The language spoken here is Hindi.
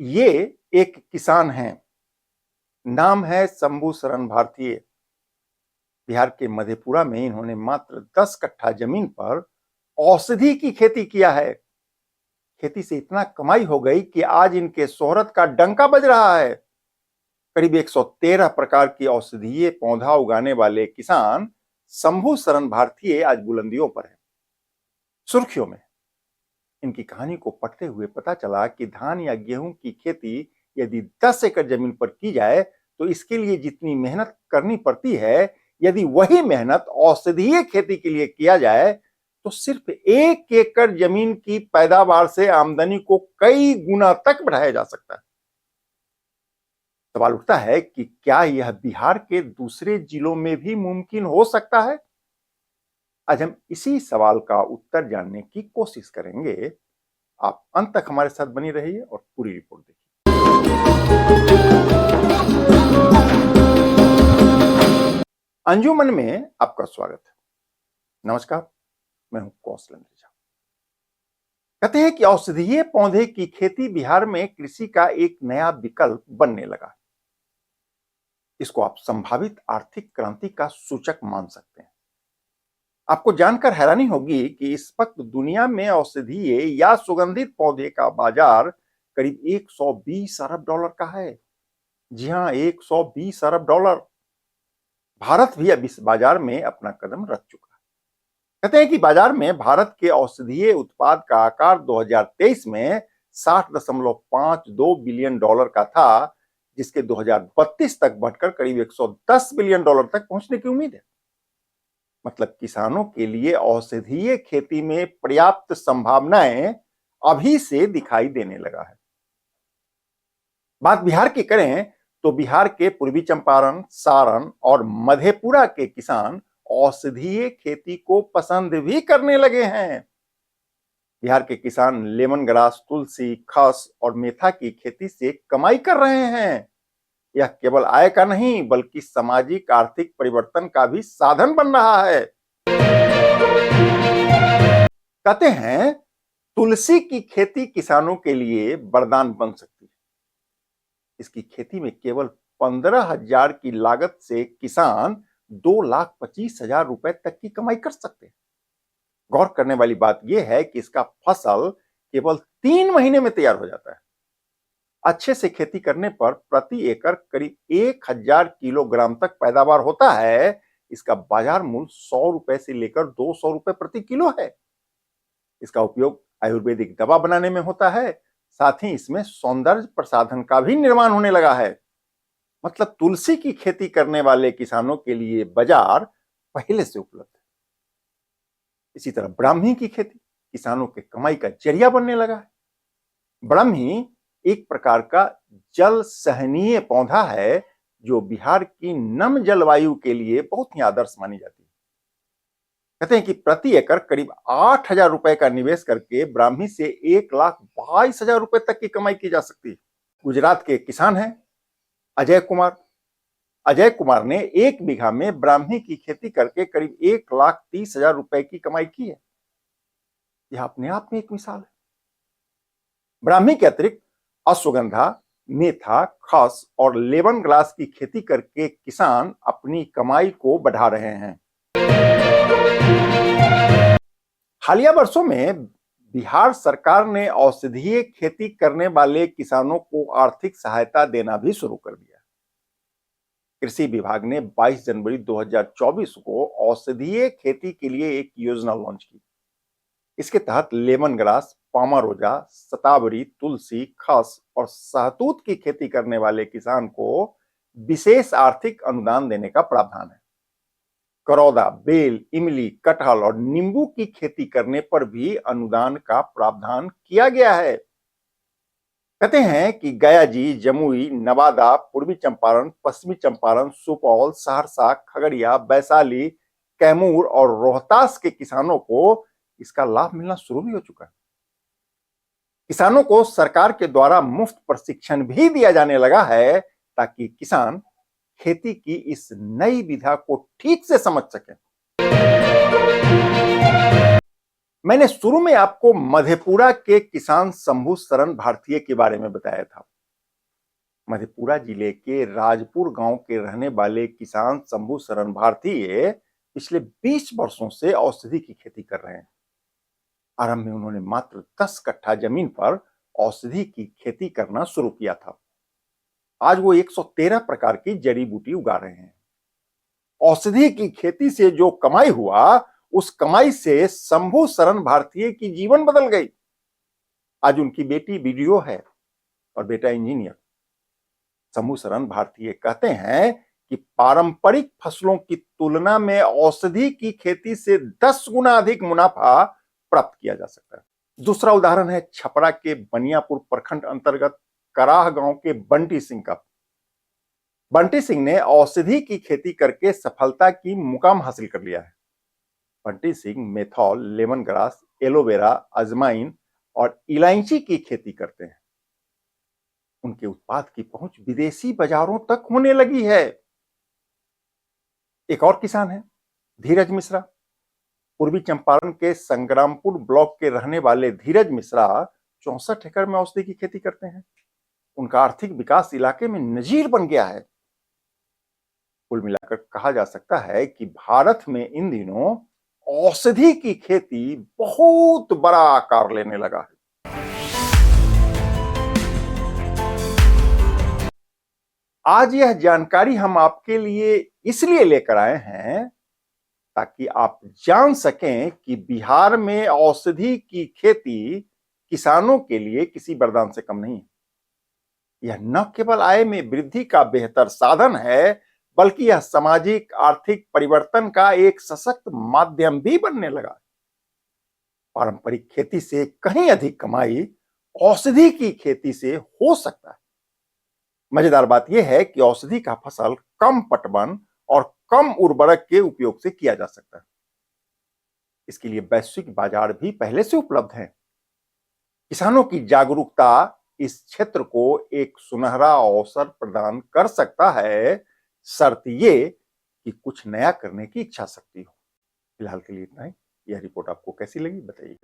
ये एक किसान हैं, नाम है शंभू शरण भारतीय। बिहार के मधेपुरा में इन्होंने मात्र 10 कट्ठा जमीन पर औषधि की खेती किया है। खेती से इतना कमाई हो गई कि आज इनके शोहरत का डंका बज रहा है। करीब 113 प्रकार की औषधीय पौधा उगाने वाले किसान शंभू शरण भारतीय आज बुलंदियों पर है, सुर्खियों में। इनकी कहानी को पढ़ते हुए पता चला कि धान या गेहूं की खेती यदि 10 एकड़ जमीन पर की जाए तो इसके लिए जितनी मेहनत करनी पड़ती है, यदि वही मेहनत औषधीय खेती के लिए किया जाए तो सिर्फ 1 एकड़ जमीन की पैदावार से आमदनी को कई गुना तक बढ़ाया जा सकता है। सवाल उठता है कि क्या यह बिहार के दूसरे जिलों में भी मुमकिन हो सकता है? आज हम इसी सवाल का उत्तर जानने की कोशिश करेंगे। आप अंत तक हमारे साथ बनी रहिए और पूरी रिपोर्ट देखिए। अंजुमन में आपका स्वागत है। नमस्कार, मैं हूं कौशलेंद्र झा। कहते हैं कि औषधीय पौधे की खेती बिहार में कृषि का एक नया विकल्प बनने लगा। इसको आप संभावित आर्थिक क्रांति का सूचक मान सकते हैं। आपको जानकर हैरानी होगी कि इस वक्त दुनिया में औषधीय या सुगंधित पौधे का बाजार करीब 120 अरब डॉलर का है। जी हां, 120 अरब डॉलर। भारत भी अब इस बाजार में अपना कदम रख चुका है। कहते हैं कि बाजार में भारत के औषधीय उत्पाद का आकार 2023 में 60.52 बिलियन डॉलर का था, जिसके 2032 तक बढ़कर करीब 110 बिलियन डॉलर तक पहुंचने की उम्मीद है। मतलब किसानों के लिए औषधीय खेती में पर्याप्त संभावनाएं अभी से दिखाई देने लगा है। बात बिहार की करें तो बिहार के पूर्वी चंपारण, सारण और मधेपुरा के किसान औषधीय खेती को पसंद भी करने लगे हैं। बिहार के किसान लेमन ग्रास, तुलसी, खस और मेथा की खेती से कमाई कर रहे हैं। यह केवल आय का नहीं बल्कि सामाजिक आर्थिक परिवर्तन का भी साधन बन रहा है। कहते हैं तुलसी की खेती किसानों के लिए वरदान बन सकती है। इसकी खेती में केवल 15,000 की लागत से किसान 2,25,000 रुपए तक की कमाई कर सकते हैं। गौर करने वाली बात यह है कि इसका फसल केवल 3 महीने में तैयार हो जाता है। अच्छे से खेती करने पर प्रति एकड़ करीब 1,000 किलोग्राम तक पैदावार होता है। इसका बाजार मूल्य 100 रुपए से लेकर 200 रुपए प्रति किलो है। इसका उपयोग आयुर्वेदिक दवा बनाने में होता है, साथ ही इसमें सौंदर्य प्रसाधन का भी निर्माण होने लगा है। मतलब तुलसी की खेती करने वाले किसानों के लिए बाजार पहले से उपलब्ध है। इसी तरह ब्राह्मी की खेती किसानों के कमाई का जरिया बनने लगा है। ब्राह्मी एक प्रकार का जल सहनीय पौधा है जो बिहार की नम जलवायु के लिए बहुत ही आदर्श मानी जाती है। कहते हैं कि प्रति एकड़ करीब 8,000 रुपए का निवेश करके ब्राह्मी से 1,22,000 रुपए तक की कमाई की जा सकती है। गुजरात के किसान हैं अजय कुमार। अजय कुमार ने 1 बीघा में ब्राह्मी की खेती करके करीब 1,30,000 रुपए की कमाई की है। यह अपने आप में एक मिसाल है। ब्राह्मी के अतिरिक्त अश्वगंधा, मेथा, खस और लेमन ग्रास की खेती करके किसान अपनी कमाई को बढ़ा रहे हैं। हालिया वर्षों में बिहार सरकार ने औषधीय खेती करने वाले किसानों को आर्थिक सहायता देना भी शुरू कर दिया। कृषि विभाग ने 22 जनवरी 2024 को औषधीय खेती के लिए एक योजना लॉन्च की। इसके तहत लेमन ग्रास, पामारोजा, शतावरी, तुलसी, खस और सहतूत की खेती करने वाले किसान को विशेष आर्थिक अनुदान देने का प्रावधान है। करौदा, बेल, इमली, कटहल और नींबू की खेती करने पर भी अनुदान का प्रावधान किया गया है। कहते हैं कि गयाजी, जमुई, नवादा, पूर्वी चंपारण, पश्चिमी चंपारण, सुपौल, सहरसा, खगड़िया, वैशाली, कैमूर और रोहतास के किसानों को इसका लाभ मिलना शुरू भी हो चुका है। किसानों को सरकार के द्वारा मुफ्त प्रशिक्षण भी दिया जाने लगा है ताकि किसान खेती की इस नई विधा को ठीक से समझ सकें। मैंने शुरू में आपको मधेपुरा के किसान शंभू शरण भारतीय के बारे में बताया था। मधेपुरा जिले के राजपुर गांव के रहने वाले किसान शंभू शरण भारतीय पिछले 20 वर्षों से औषधि की खेती कर रहे हैं। आरंभ में उन्होंने मात्र 10 कट्ठा जमीन पर औषधि की खेती करना शुरू किया था। आज वो 113 प्रकार की जड़ी बूटी उगा रहे हैं। औषधि की खेती से जो कमाई हुआ, उस कमाई से शंभू शरण भारतीय की जीवन बदल गई। आज उनकी बेटी बीडीओ है और बेटा इंजीनियर। शंभू शरण भारतीय कहते हैं कि पारंपरिक फसलों की तुलना में औषधि की खेती से 10 गुना अधिक मुनाफा प्राप्त किया जा सकता है। दूसरा उदाहरण है छपरा के बनियापुर प्रखंड अंतर्गत कराह गांव के बंटी सिंह का। बंटी सिंह ने औषधि की खेती करके सफलता की मुकाम हासिल कर लिया है। Bunty Singh menthol, lemon grass, aloe, अजमाइन और इलायची की खेती करते हैं। उनके उत्पाद की पहुंच विदेशी बाजारों तक होने लगी है। एक और किसान है धीरज मिश्रा। पूर्वी चंपारण के संग्रामपुर ब्लॉक के रहने वाले धीरज मिश्रा 64 एकड़ में औषधि की खेती करते हैं। उनका आर्थिक विकास इलाके में नजीर बन गया है। कुल मिलाकर कहा जा सकता है कि भारत में इन दिनों औषधि की खेती बहुत बड़ा आकार लेने लगा है। आज यह जानकारी हम आपके लिए इसलिए लेकर आए हैं ताकि आप जान सकें कि बिहार में औषधि की खेती किसानों के लिए किसी वरदान से कम नहीं है। यह न केवल आय में वृद्धि का बेहतर साधन है, बल्कि यह सामाजिक आर्थिक परिवर्तन का एक सशक्त माध्यम भी बनने लगा है। पारंपरिक खेती से कहीं अधिक कमाई औषधि की खेती से हो सकता है। मजेदार बात यह है कि औषधि का फसल कम पटवन और कम उर्वरक के उपयोग से किया जा सकता है। इसके लिए वैश्विक बाजार भी पहले से उपलब्ध है। किसानों की जागरूकता इस क्षेत्र को एक सुनहरा अवसर प्रदान कर सकता है, शर्त ये कि कुछ नया करने की इच्छा शक्ति हो। फिलहाल के लिए इतना ही। यह रिपोर्ट आपको कैसी लगी बताइए।